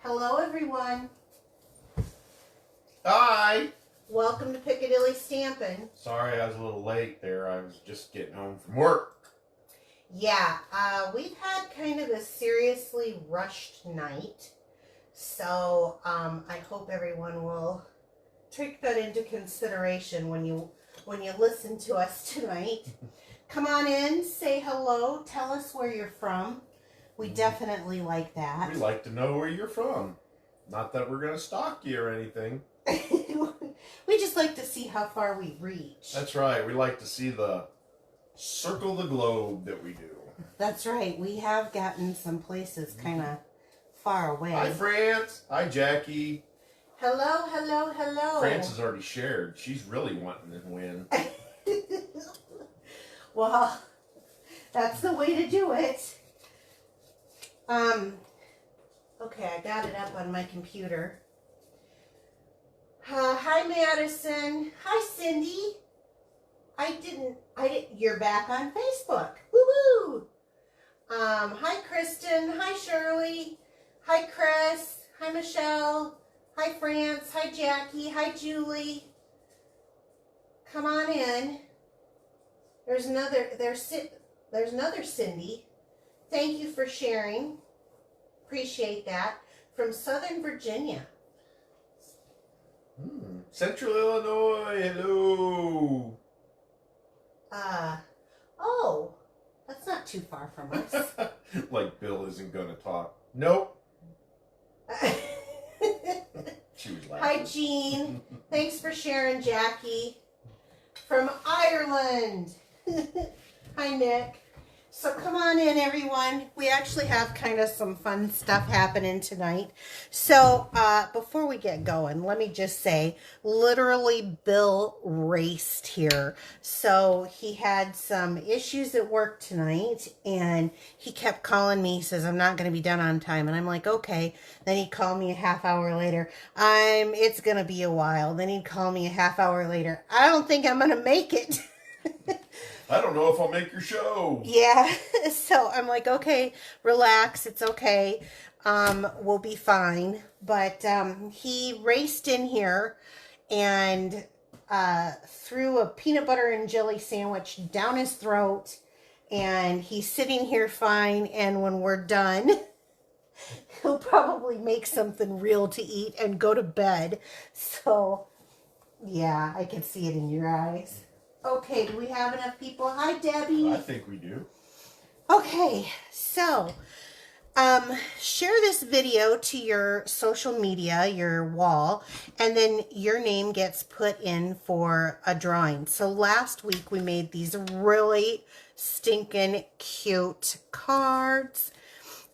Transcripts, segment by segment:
Hello, everyone. Hi. Welcome to Piccadilly Stampin'. Sorry I was a little late there. I was just getting home from work. Yeah, we've had kind of a seriously rushed night. So I hope everyone will take that into consideration when you listen to us tonight. Come on in, say hello, tell us where you're from. We definitely like that. We like to know where you're from. Not that we're going to stalk you or anything. We just like to see how far we reach. That's right. We like to see the circle the globe that we do. That's right. We have gotten some places kind of far away. Hi, France. Hi, Jackie. Hello, hello, hello. France has already shared. She's really wanting to win. Well, that's the way to do it. Okay, I got it up on my computer. Hi, Madison. Hi, Cindy. You're back on Facebook. Woo-hoo. Hi, Kristen. Hi, Shirley. Hi, Chris. Hi, Michelle. Hi, France. Hi, Jackie. Hi, Julie. Come on in. There's another Cindy. Thank you for sharing. Appreciate that. From Southern Virginia. Central Illinois. Hello. Oh, that's not too far from us. Like Bill isn't going to talk. Nope. She was laughing. Hi, Jean. Thanks for sharing, Jackie. From Ireland. Hi, Nick. So come on in, everyone. We actually have kind of some fun stuff happening tonight. So before we get going, let me just say, literally Bill raced here. So he had some issues at work tonight, and he kept calling me. He says, I'm not going to be done on time. And I'm like, okay. Then he called me a half hour later. It's going to be a while. Then he'd call me a half hour later. I don't think I'm going to make it. I don't know if I'll make your show. Yeah, so I'm like, okay, relax, it's okay, we'll be fine. But he raced in here and threw a peanut butter and jelly sandwich down his throat, and he's sitting here fine, and when we're done, he'll probably make something real to eat and go to bed. So, yeah, I can see it in your eyes. Okay, do we have enough people? Hi, Debbie. I think we do. Okay, so share this video to your social media, your wall, and then your name gets put in for a drawing. So last week we made these really stinking cute cards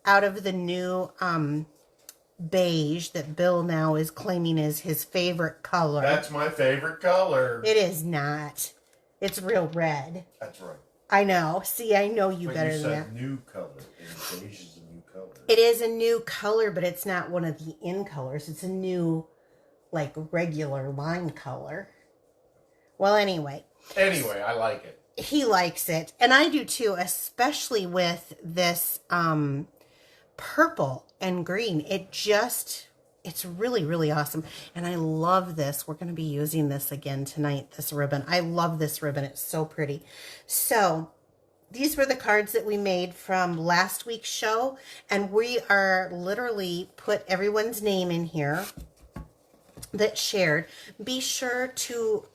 out of the new beige that Bill now is claiming is his favorite color. That's my favorite color. It is not. It's real red. That's right. I know. See, I know you better than that. But you said new color, and beige is a new color. It is a new color, but it's not one of the in colors. It's a new, like, regular line color. Well, anyway. Anyway, I like it. He likes it. And I do too, especially with this purple and green. It's really, really awesome. And I love this. We're going to be using this again tonight, this ribbon. I love this ribbon. It's so pretty. So these were the cards that we made from last week's show. And we are literally put everyone's name in here that shared. Be sure to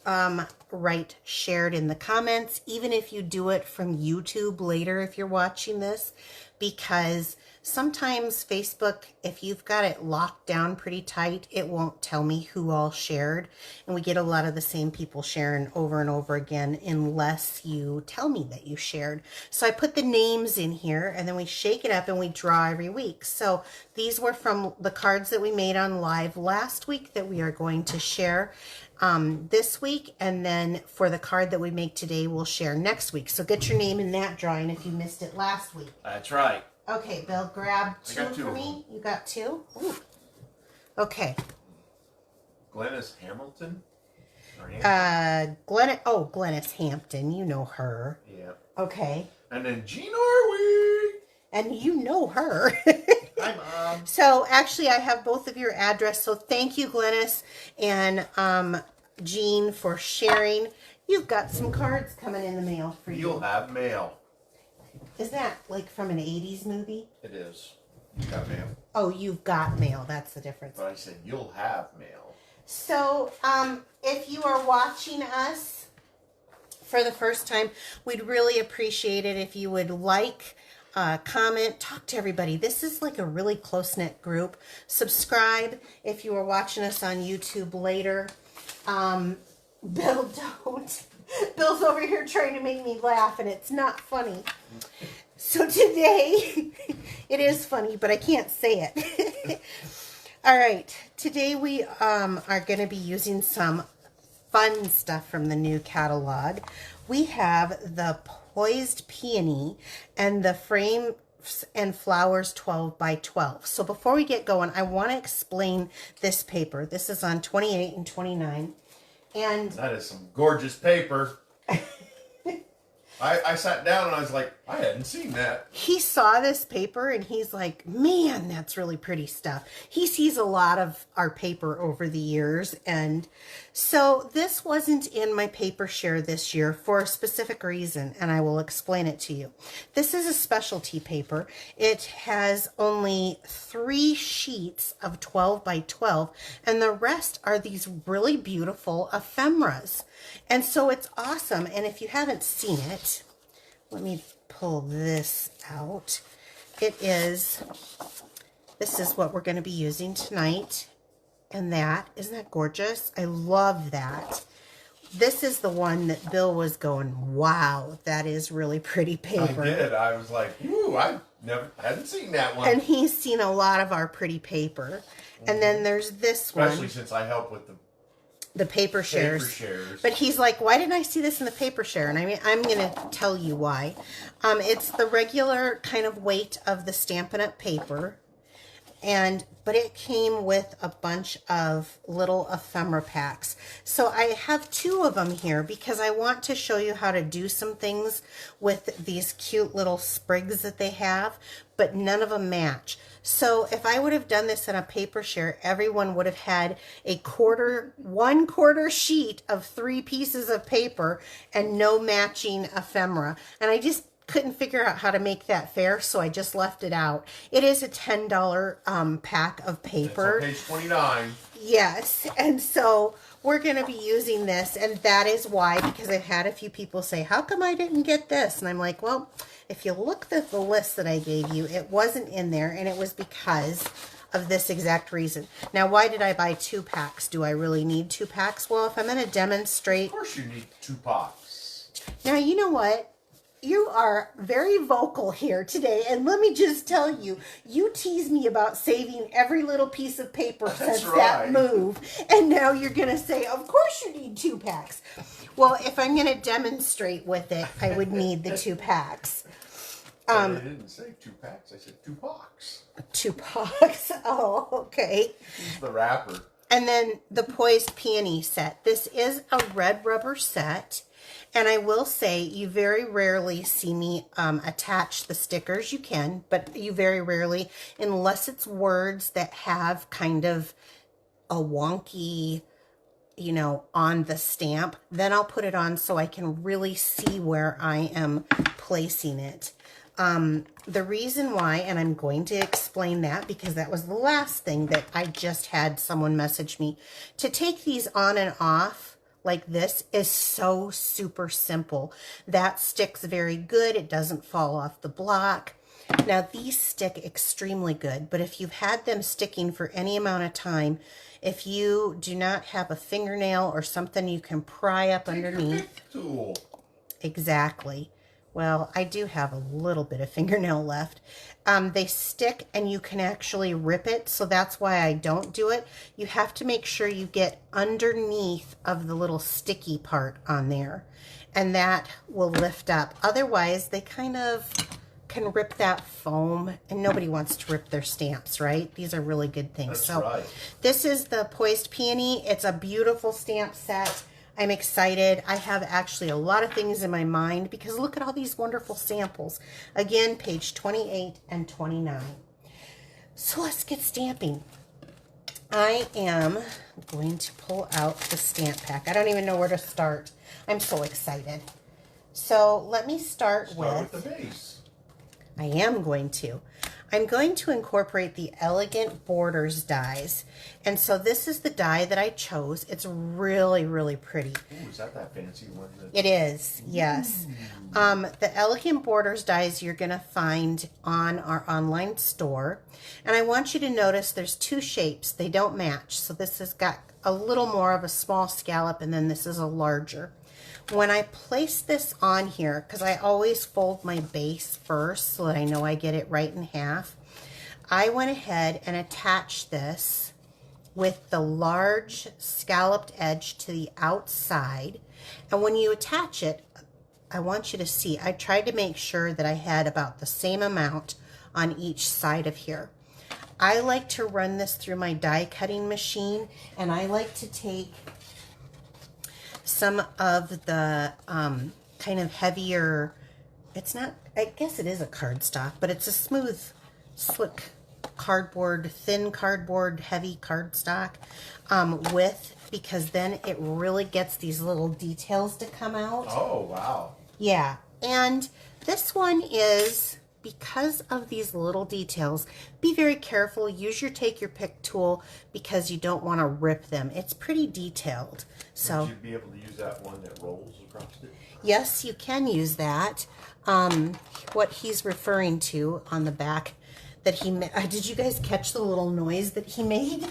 write shared in the comments, even if you do it from YouTube later if you're watching this, because sometimes Facebook, if you've got it locked down pretty tight, it won't tell me who all shared. And we get a lot of the same people sharing over and over again unless you tell me that you shared. So I put the names in here, and then we shake it up and we draw every week. So these were from the cards that we made on live last week that we are going to share this week. And then for the card that we make today, we'll share next week. So get your name in that drawing if you missed it last week. That's right. Okay, Bill, grab two for me. You got two? Ooh. Okay. Glennis Hamilton? Glennis Hampton. You know her. Yeah. Okay. And then Jean Orwee. And you know her. Hi, Mom. So actually, I have both of your address. So thank you, Glennis and Jean, for sharing. You've got some cards coming in the mail for you. You'll have mail. Is that like from an 80s movie? It is. You got mail. Oh, you've got mail. That's the difference. But I said you'll have mail. So if you are watching us for the first time, we'd really appreciate it if you would like, comment, talk to everybody. This is like a really close-knit group. Subscribe if you are watching us on YouTube later. Bill, don't. Bill's over here trying to make me laugh, and it's not funny. So today, it is funny, but I can't say it. All right. Today we are going to be using some fun stuff from the new catalog. We have the Poised Peony and the Frames and Flowers 12 by 12. So before we get going, I want to explain this paper. This is on 28 and 29. And that is some gorgeous paper. I sat down and I was like, I hadn't seen that. He saw this paper and he's like, man, that's really pretty stuff. He sees a lot of our paper over the years. And so this wasn't in my paper share this year for a specific reason, and I will explain it to you. This is a specialty paper. It has only 3 sheets of 12 by 12, and the rest are these really beautiful ephemeras. And so it's awesome. And if you haven't seen it, let me pull this out. This is what we're going to be using tonight. And isn't that gorgeous? I love that. This is the one that Bill was going, wow, that is really pretty paper. I did. I was like, ooh, I hadn't seen that one. And he's seen a lot of our pretty paper. And then there's this one. Especially since I help with the paper shares. But he's like, why didn't I see this in the paper share? And I'm going to tell you why. It's the regular kind of weight of the Stampin' Up! Paper. But it came with a bunch of little ephemera packs. So I have 2 of them here because I want to show you how to do some things with these cute little sprigs that they have, but none of them match. So if I would have done this in a paper share, everyone would have had a 1/4 sheet of 3 pieces of paper and no matching ephemera. And I just couldn't figure out how to make that fair, so I just left it out. It is a $10 pack of paper. It's on page 29. Yes, and so we're going to be using this, and that is why, because I've had a few people say, how come I didn't get this? And I'm like, well, if you look at the list that I gave you, it wasn't in there, and it was because of this exact reason. Now, why did I buy 2 packs? Do I really need 2 packs? Well, if I'm going to demonstrate... Of course you need 2 packs. Now, you know what? You are very vocal here today, and let me just tell you, you tease me about saving every little piece of paper since that move, and now you're going to say, of course you need 2 packs. Well, if I'm going to demonstrate with it, I would need the 2 packs. I didn't say 2 packs, I said 2 packs. 2 packs, oh, okay. Use the wrapper. And then the Poised Peony set. This is a red rubber set. And I will say, you very rarely see me attach the stickers. You can, but you very rarely, unless it's words that have kind of a wonky, you know, on the stamp, then I'll put it on so I can really see where I am placing it. The reason why, and I'm going to explain that because that was the last thing that I just had someone message me, to take these on and off like this is so super simple. That sticks very good. It doesn't fall off the block. Now these stick extremely good, but if you've had them sticking for any amount of time, if you do not have a fingernail or something you can pry up underneath. Tool. Exactly. Well, I do have a little bit of fingernail left. They stick and you can actually rip it, so that's why I don't do it. You have to make sure you get underneath of the little sticky part on there, and that will lift up. Otherwise, they kind of can rip that foam, and nobody wants to rip their stamps, right? These are really good things. That's right. This is the Poised Peony. It's a beautiful stamp set. I'm excited. I have actually a lot of things in my mind because look at all these wonderful samples. Again, page 28 and 29. So let's get stamping. I am going to pull out the stamp pack. I don't even know where to start. I'm so excited. So let me start with the base. I am going to. I'm going to incorporate the Elegant Borders dies. And so this is the die that I chose. It's really, really pretty. Ooh, is that fancy one? It is, yes. The Elegant Borders dies you're going to find on our online store. And I want you to notice there's two shapes. They don't match. So this has got a little more of a small scallop, and then this is a larger. When I place this on here, because I always fold my base first so that I know I get it right in half, I went ahead and attached this with the large scalloped edge to the outside. And when you attach it, I want you to see, I tried to make sure that I had about the same amount on each side of here. I like to run this through my die cutting machine, and I like to take some of the kind of heavier, it's not, I guess it is a cardstock, but it's a smooth, slick cardboard, thin cardboard, heavy cardstock because then it really gets these little details to come out. Oh, wow. Yeah, and this one is, because of these little details, be very careful. Use your take your pick tool because you don't want to rip them. It's pretty detailed. So would you be able to use that one that rolls across it? Yes, you can use that. What he's referring to on the back that he made. Did you guys catch the little noise that he made?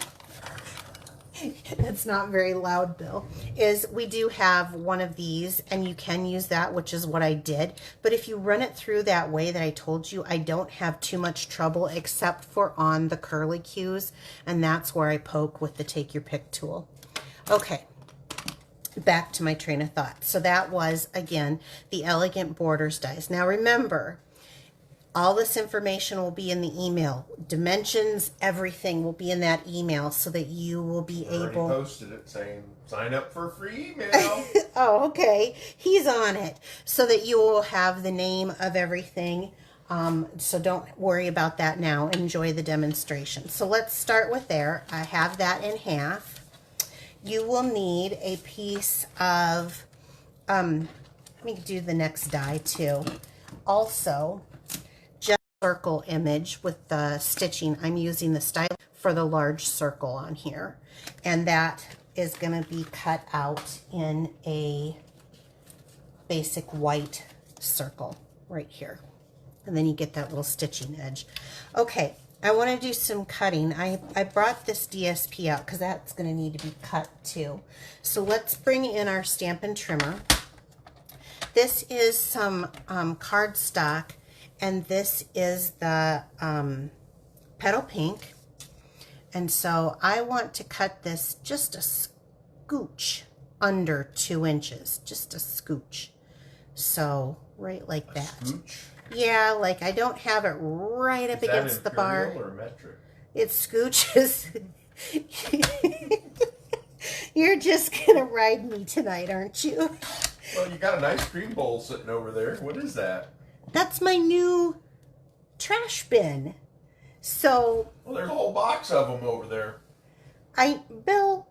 It's not very loud, Bill. Is we do have one of these, and you can use that, which is what I did. But if you run it through that way that I told you, I don't have too much trouble except for on the curlicues, and that's where I poke with the take your pick tool. Okay. Back to my train of thought. So that was, again, the Elegant Borders dies. Now remember, all this information will be in the email. Dimensions, everything will be in that email so that you will be able... I already posted it saying, sign up for a free email. Oh, okay. He's on it. So that you will have the name of everything. So don't worry about that now. Enjoy the demonstration. So let's start with there. I have that in half. You will need a piece of, let me do the next die too. Also, just circle image with the stitching. I'm using the style for the large circle on here. And that is going to be cut out in a basic white circle right here. And then you get that little stitching edge. Okay. I want to do some cutting. I brought this DSP out because that's going to need to be cut too. So let's bring in our Stampin' trimmer. This is some cardstock, and this is the Petal Pink. And so I want to cut this just a scooch under 2 inches, just a scooch. So right like that. Scooch? Yeah, like I don't have it right up against the bar. Or metric? It scooches. You're just gonna ride me tonight, aren't you? Well, you got an ice cream bowl sitting over there. What is that? That's my new trash bin. So. Well, there's a whole box of them over there. Bill,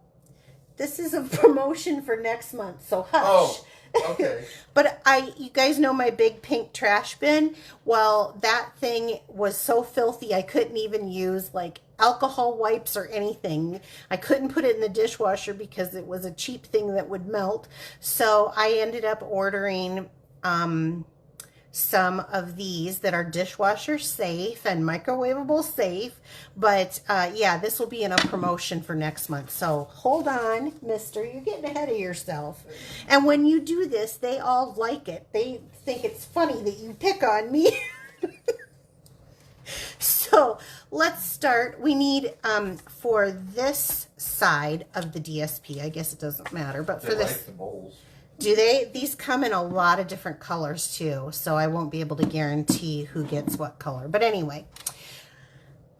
this is a promotion for next month, so hush. Oh. Okay. But you guys know my big pink trash bin? Well, that thing was so filthy I couldn't even use like alcohol wipes or anything. I couldn't put it in the dishwasher because it was a cheap thing that would melt. So I ended up ordering some of these that are dishwasher safe and microwavable safe. But yeah, this will be in a promotion for next month. So hold on, mister. You're getting ahead of yourself. And when you do this, they all like it. They think it's funny that you pick on me. So let's start. We need, for this side of the DSP, I guess it doesn't matter, but for this... like the bowls. Do they? These come in a lot of different colors too, so I won't be able to guarantee who gets what color. But anyway,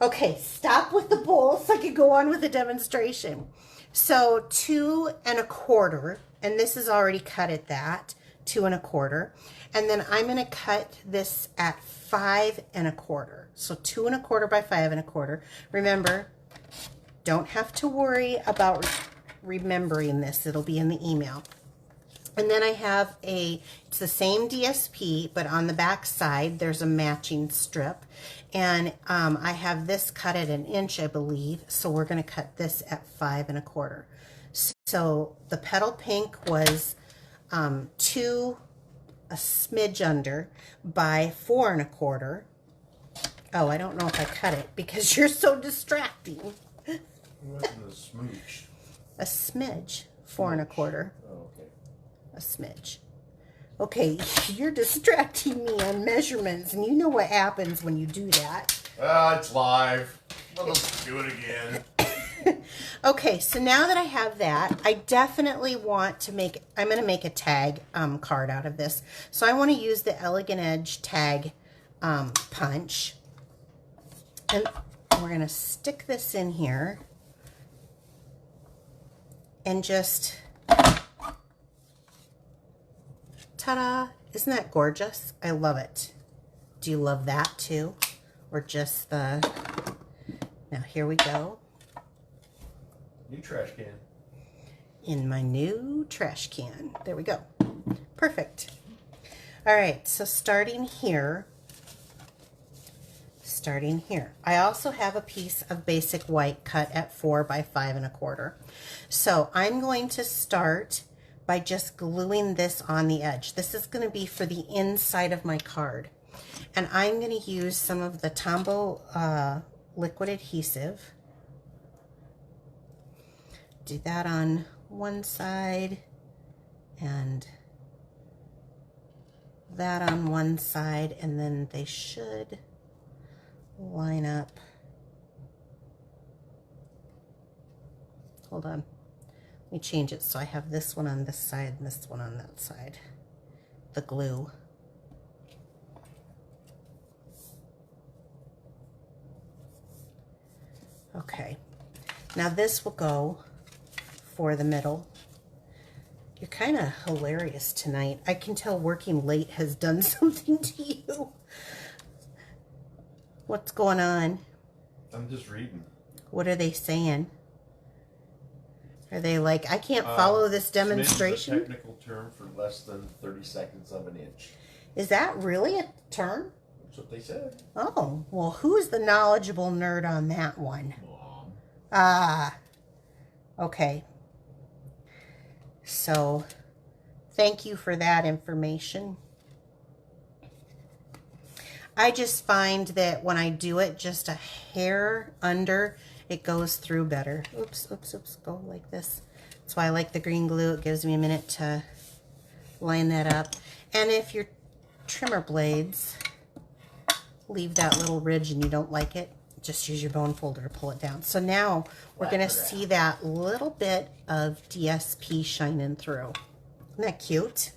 okay, stop with the bowl so I can go on with the demonstration. So 2 1/4, and this is already cut at that, 2 1/4. And then I'm going to cut this at 5 1/4. So 2 1/4 by 5 1/4. Remember, don't have to worry about remembering this. It'll be in the email. And then I have it's the same DSP, but on the back side, there's a matching strip. And I have this cut at 1 inch, I believe. So we're going to cut this at 5 1/4. So the petal pink was 2 a smidge under by 4 1/4. Oh, I don't know if I cut it because you're so distracting. What's a smooch? A smidge, 4 1/4. Oh, okay. A smidge. Okay, you're distracting me on measurements, and you know what happens when you do that. It's live. Let's do it again. Okay, so now that I have that, I definitely want to I'm going to make a tag card out of this. So I want to use the Elegant Edge tag punch. And we're going to stick this in here. And just, ta-da! Isn't that gorgeous? I love it. Do you love that too? Or just now here we go. New trash can. In my new trash can. There we go. Perfect. All right, so starting here. I also have a piece of basic white cut at 4 by 5 1/4. So I'm going to start by just gluing this on the edge. This is going to be for the inside of my card. And I'm going to use some of the Tombow liquid adhesive. Do that on one side and that on one side, and then they should line up. Hold on. Let me change it so I have this one on this side and this one on that side. The glue. Okay. Now this will go for the middle. You're kind of hilarious tonight. I can tell working late has done something to you. What's going on? I'm just reading. What are they saying? Are they like, I can't follow this demonstration? Smidge is a technical term for less than 30 seconds of an inch. Is that really a term? That's what they said. Oh, well, who's the knowledgeable nerd on that one? Mom. Ah, okay. So, thank you for that information. I just find that when I do it just a hair under, it goes through better. Oops, oops, oops, go like this. That's why I like the green glue. It gives me a minute to line that up. And if your trimmer blades leave that little ridge and you don't like it, just use your bone folder to pull it down. So now we're going to see that little bit of DSP shining through. Isn't that cute?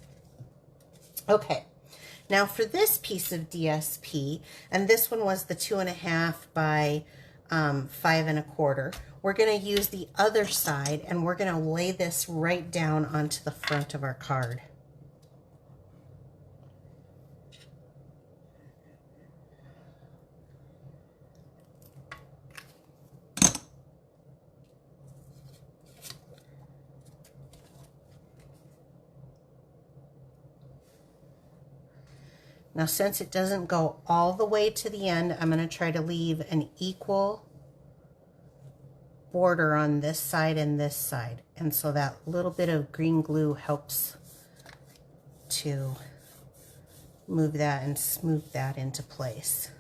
Okay. Now for this piece of DSP, and this one was the 2.5 by 5 1/4, we're going to use the other side and we're going to lay this right down onto the front of our card. Now, since it doesn't go all the way to the end, I'm going to try to leave an equal border on this side and this side. And so that little bit of green glue helps to move that and smooth that into place.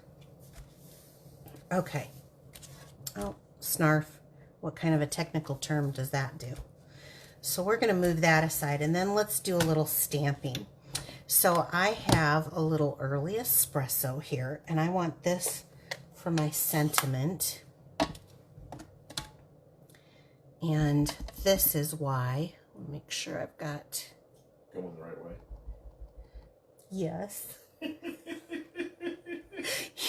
Okay. Oh, snarf. What kind of a technical term does that do? So we're going to move that aside, and then let's do a little stamping. So I have a little early espresso here, and I want this for my sentiment. And this is why. Let me make sure I've got... Going the right way. Yes.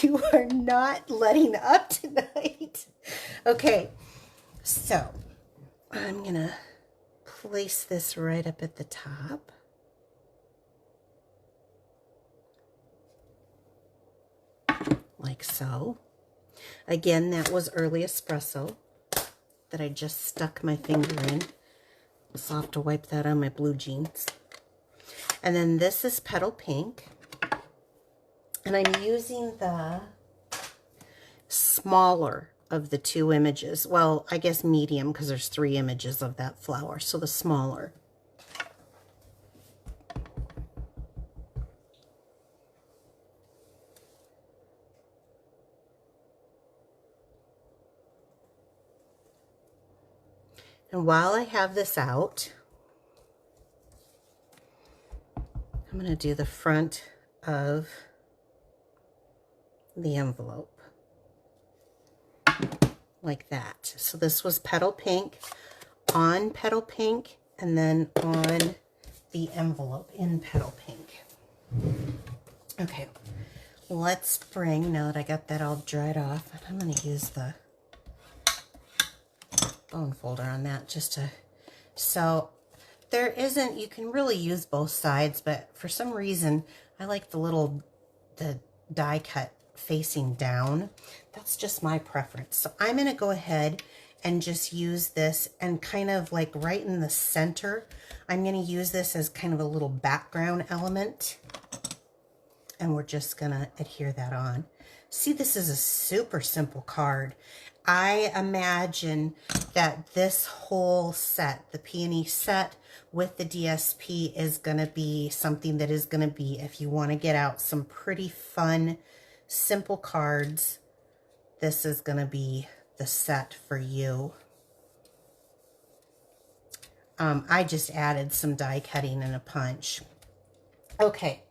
You are not letting up tonight. Okay, so I'm going to place this right up at the top. like so. Again, that was early espresso that I just stuck my finger in. So I'll have to wipe that on my blue jeans. And then this is Petal Pink. And I'm using the smaller of the two images. Well, I guess medium because there's 3 images of that flower. So the smaller. And while I have this out, I'm going to do the front of the envelope like that. So this was Petal Pink on Petal Pink, and then on the envelope in Petal Pink. Okay, let's bring, now that I got that all dried off, I'm going to use the bone folder on that just to, so there isn't, you can really use both sides, but for some reason I like the die cut facing down. That's just my preference. So I'm going to go ahead and just use this and kind of like right in the center, I'm going to use this as kind of a little background element, and we're just going to adhere that on. See, this is a super simple card. I imagine that this whole set, the peony set with the DSP, is going to be something that is going to be, if you want to get out some pretty fun, simple cards, this is going to be the set for you. I just added some die cutting and a punch. Okay,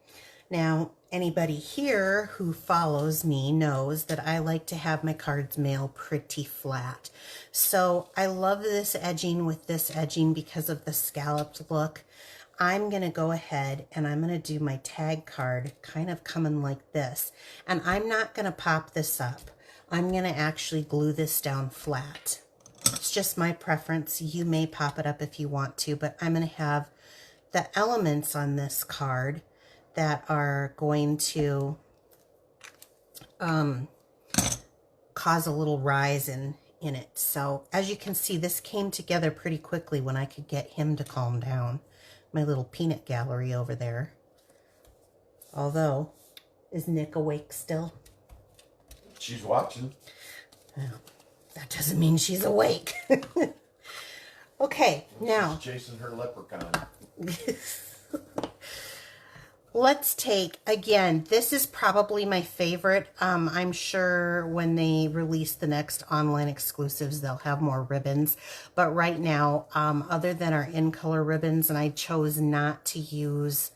now anybody here who follows me knows that I like to have my cards mailed pretty flat. So I love this edging with this edging because of the scalloped look. I'm going to go ahead and I'm going to do my tag card kind of coming like this. And I'm not going to pop this up. I'm going to actually glue this down flat. It's just my preference. You may pop it up if you want to, but I'm going to have the elements on this card that are going to cause a little rise in it. So as you can see, this came together pretty quickly when I could get him to calm down. My little peanut gallery over there. Although, is Nick awake still? She's watching. Well, that doesn't mean she's awake. Okay, now. She's chasing her leprechaun. Let's take, again, this is probably my favorite. I'm sure when they release the next online exclusives, they'll have more ribbons. But right now, other than our in-color ribbons, and I chose not to use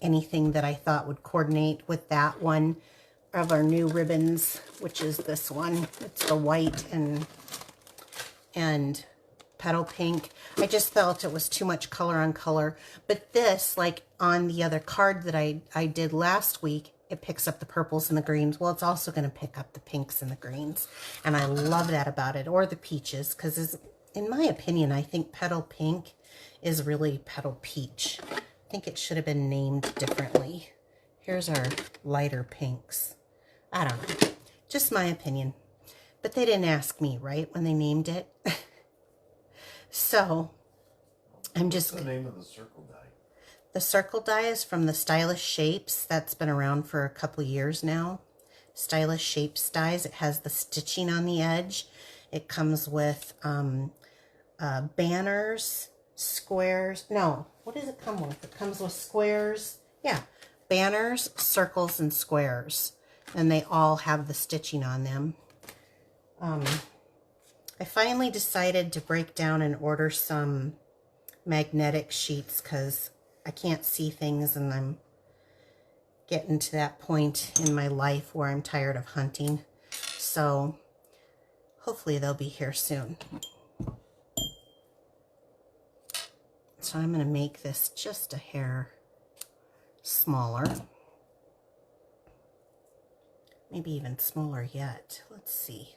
anything that I thought would coordinate with that one of our new ribbons, which is this one. It's the white and Petal Pink. I just felt it was too much color on color. But this, like on the other card that I did last week, it picks up the purples and the greens. Well, it's also going to pick up the pinks and the greens. And I love that about it. Or the peaches, because in my opinion, I think Petal Pink is really Petal Peach. I think it should have been named differently. Here's our lighter pinks. I don't know. Just my opinion. But they didn't ask me, right, when they named it? So, I'm just... What's the name of the circle die? The circle die is from the Stylish Shapes. That's been around for a couple years now. Stylish Shapes dies. It has the stitching on the edge. It comes with banners, squares. No, what does it come with? It comes with squares. Yeah, banners, circles, and squares. And they all have the stitching on them. I finally decided to break down and order some magnetic sheets because I can't see things and I'm getting to that point in my life where I'm tired of hunting. So hopefully they'll be here soon. So I'm going to make this just a hair smaller. Maybe even smaller yet. Let's see.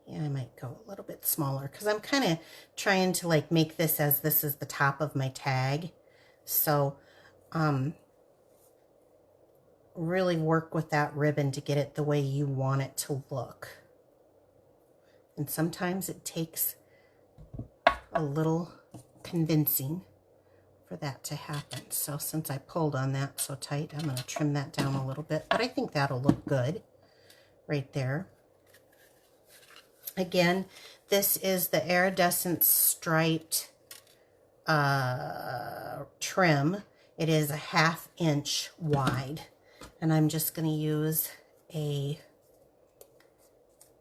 Yeah, I might go a little bit smaller because I'm kind of trying to like make this as this is the top of my tag. So, really work with that ribbon to get it the way you want it to look. And sometimes it takes a little convincing for that to happen. So since I pulled on that so tight, I'm going to trim that down a little bit, but I think that'll look good right there. Again, this is the iridescent striped trim. It is a 1/2 inch wide, and I'm just going to use a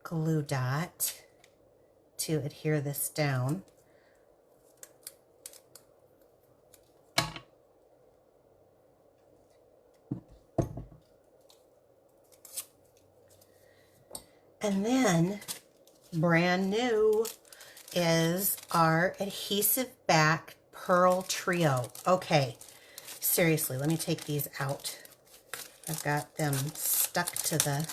glue dot to adhere this down. And then, brand new is our adhesive back pearl trio. Okay, seriously, let me take these out. I've got them stuck to the...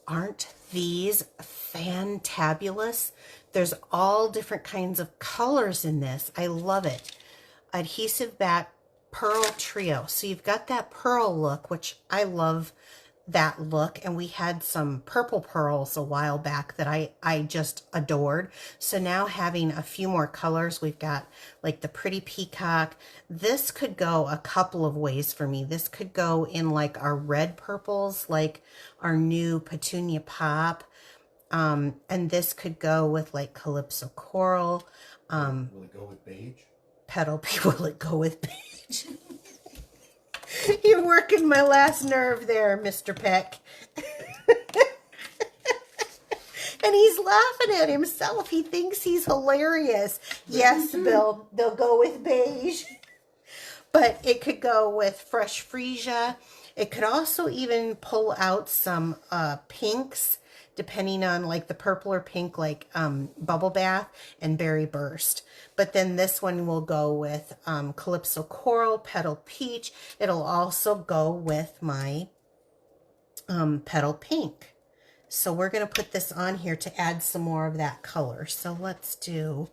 Aren't these fantabulous? There's all different kinds of colors in this. I love it. Adhesive back pearl trio. So you've got that pearl look, which I love that look, and we had some purple pearls a while back that I just adored. So now having a few more colors, we've got like the pretty peacock. This could go a couple of ways for me. This could go in like our red purples, like our new Petunia Pop, and this could go with like Calypso Coral. Will it go with beige? Petal, will it go with beige? You're working my last nerve there, Mr. Peck. And he's laughing at himself. He thinks he's hilarious. Yes, Bill, they'll go with beige. But it could go with fresh freesia. It could also even pull out some pinks, depending on like the purple or pink, like Bubble Bath and Berry Burst. But then this one will go with Calypso Coral, Petal Peach. It'll also go with my Petal Pink. So we're going to put this on here to add some more of that color. So let's do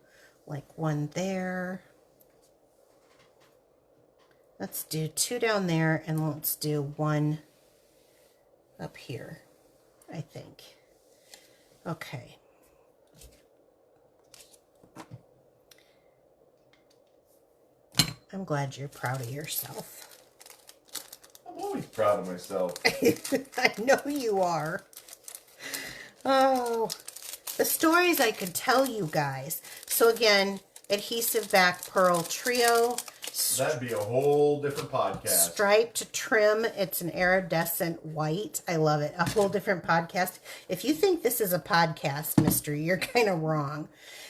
like one there. Let's do 2 down there, and let's do 1 up here, I think. Okay. I'm glad you're proud of yourself. I'm always proud of myself. I know you are. Oh, the stories I could tell you guys. So again, adhesive back pearl trio. That'd be a whole different podcast. Striped trim. It's an iridescent white. I love it. A whole different podcast. If you think this is a podcast, mister, you're kind of wrong.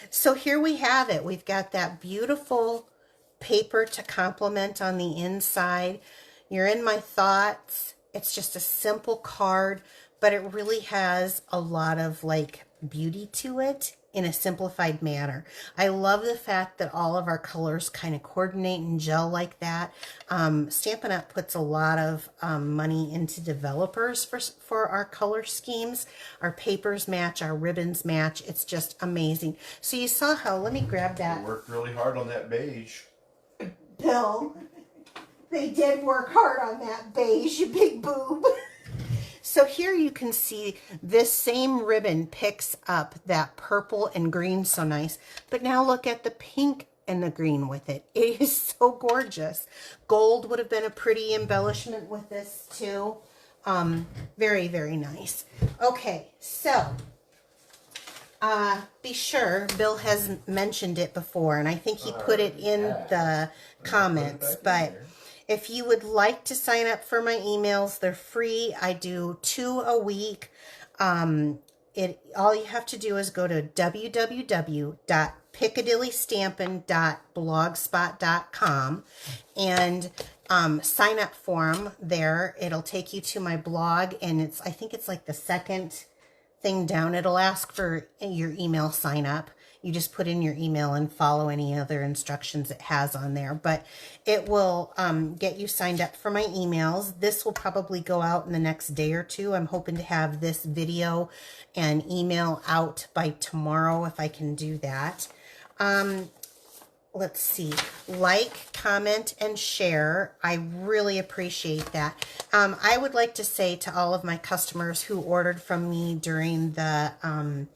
So here we have it. We've got that beautiful paper to complement on the inside. You're in my thoughts. It's just a simple card, but it really has a lot of like beauty to it in a simplified manner. I love the fact that all of our colors kind of coordinate and gel like that. Stampin' Up! Puts a lot of money into developers for our color schemes. Our papers match, our ribbons match. It's just amazing. So you saw how, let me grab that. They worked really hard on that beige. Bill, they did work hard on that beige, you big boob. So here you can see this same ribbon picks up that purple and green so nice. But now look at the pink and the green with it. It is so gorgeous. Gold would have been a pretty embellishment with this too. Very, very nice. Okay, so be sure, Bill has mentioned it before, and I think he put it in the comments, but if you would like to sign up for my emails, they're free. I do 2 a week. All you have to do is go to www.piccadillystampin.blogspot.com and sign up for them there. It'll take you to my blog, and I think it's like the second thing down. It'll ask for your email sign up. You just put in your email and follow any other instructions it has on there. But it will get you signed up for my emails. This will probably go out in the next day or 2. I'm hoping to have this video and email out by tomorrow if I can do that. let's see, like, comment, and share. I really appreciate that. I would like to say to all of my customers who ordered from me during the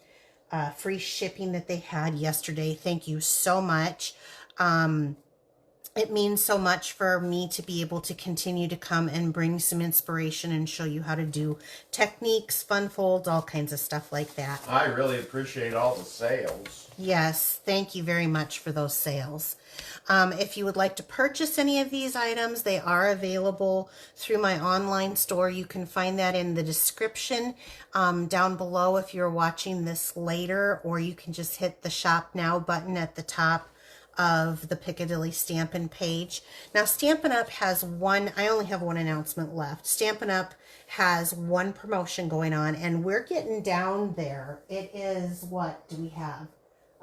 free shipping that they had yesterday, thank you so much. It means so much for me to be able to continue to come and bring some inspiration and show you how to do techniques, fun folds, all kinds of stuff like that. I really appreciate all the sales. Yes, thank you very much for those sales. If you would like to purchase any of these items, they are available through my online store. You can find that in the description down below if you're watching this later, or you can just hit the Shop Now button at the top of the Piccadilly Stampin' page. Now, Stampin' Up! Has one, I only have one announcement left. Stampin' Up! Has one promotion going on, and we're getting down there. It is, what do we have?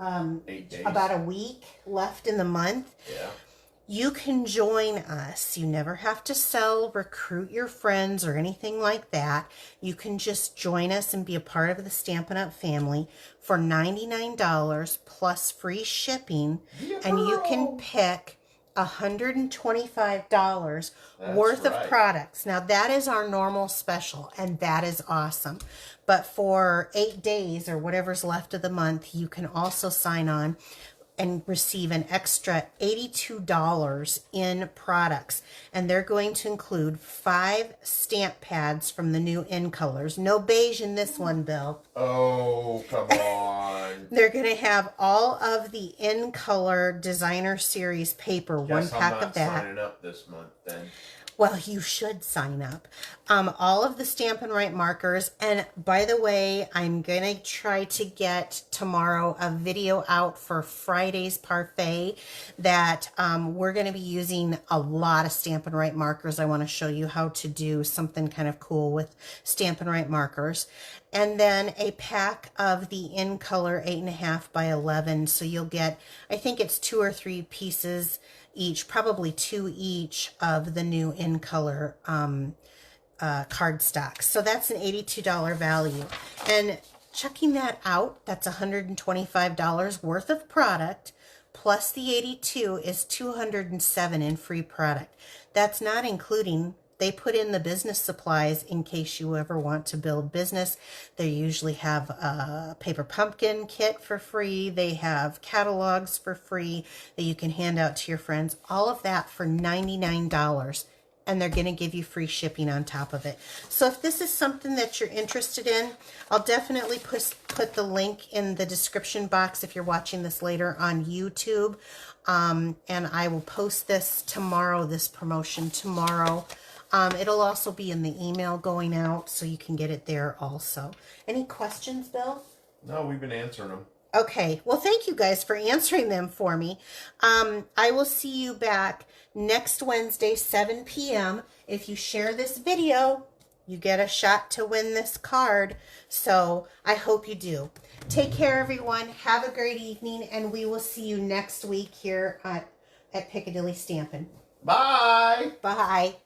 8 days. About a week left in the month. Yeah. You can join us. You never have to sell, recruit your friends, or anything like that. You can just join us and be a part of the Stampin' Up! Family for $99 plus free shipping. Yeah. And you can pick $125 worth of products. Now, that is our normal special, and that is awesome. But for 8 days or whatever's left of the month, you can also sign on and receive an extra $82 in products. And they're going to include 5 stamp pads from the new In Colors. No beige in this one, Bill. Oh, come on. They're going to have all of the In Color Designer Series paper, one pack of that. I'm not signing up this month then. Well, you should sign up. All of the Stampin' Right markers. And by the way, I'm going to try to get tomorrow a video out for Friday's parfait that we're going to be using a lot of Stampin' Right markers. I want to show you how to do something kind of cool with Stampin' Right markers. And then a pack of the In Color 8.5 by 11. So you'll get, I think it's 2 or 3 pieces each, probably 2 each of the new In Color cardstock. So that's an $82 value. And checking that out, that's $125 worth of product, plus the 82 is $207 in free product. That's not including, they put in the business supplies in case you ever want to build business. They usually have a paper pumpkin kit for free. They have catalogs for free that you can hand out to your friends. All of that for $99. And they're going to give you free shipping on top of it. So if this is something that you're interested in, I'll definitely put the link in the description box if you're watching this later on YouTube. And I will post this tomorrow, this promotion tomorrow. It'll also be in the email going out, so you can get it there also. Any questions, Bill? No, we've been answering them. Okay. Well, thank you guys for answering them for me. I will see you back next Wednesday, 7 p.m. If you share this video, you get a shot to win this card. So I hope you do. Take care, everyone. Have a great evening, and we will see you next week here at Piccadilly Stampin'. Bye. Bye.